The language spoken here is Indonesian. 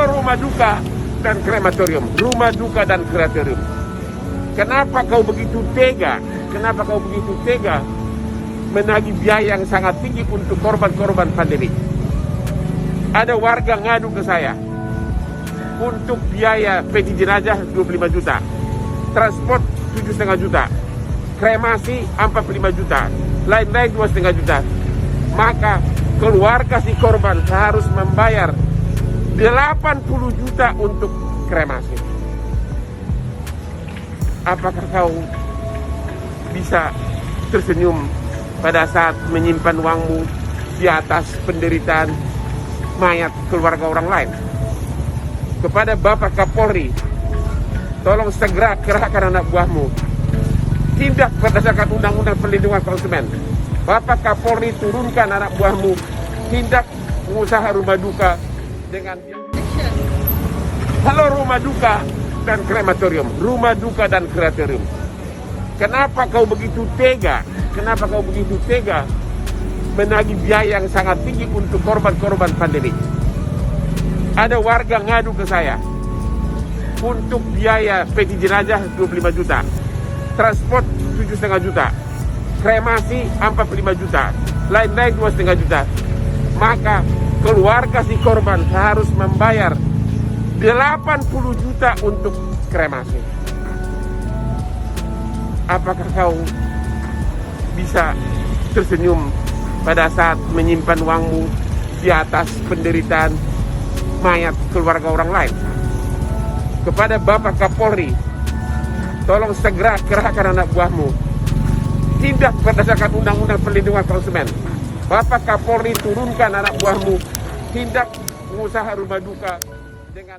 Halo rumah duka dan krematorium, rumah duka dan krematorium. Kenapa kau begitu tega? Kenapa kau begitu tega menagih biaya yang sangat tinggi untuk korban-korban pandemi? Ada warga ngadu ke saya untuk biaya peti jenazah 25 juta, transport 7,5 juta, kremasi 45 juta, lain-lain 2,5 juta. Maka keluarga si korban harus membayar 80 juta untuk kremasi. Apakah kau bisa tersenyum pada saat menyimpan uangmu di atas penderitaan mayat keluarga orang lain? Kepada Bapak Kapolri, tolong segera kerahkan anak buahmu. Tindak berdasarkan Undang-Undang Perlindungan Konsumen. Bapak Kapolri, turunkan anak buahmu. Tindak pengusaha rumah duka dengan halo rumah duka dan krematorium, rumah duka dan krematorium. Kenapa kau begitu tega? Kenapa kau begitu tega menagih biaya yang sangat tinggi untuk korban-korban pandemi? Ada warga ngadu ke saya untuk biaya peti jenazah 25 juta, transport 7,5 juta, kremasi 45 juta, lain-lain 2,5 juta. Maka keluarga si korban harus membayar 80 juta untuk kremasi. Apakah kau bisa tersenyum pada saat menyimpan uangmu di atas penderitaan mayat keluarga orang lain? Kepada Bapak Kapolri, tolong segera kerahkan anak buahmu. Tindak berdasarkan Undang-Undang Perlindungan Konsumen. Bapak Kapolri, turunkan anak buahmu. Tindak pengusaha rumah duka dengan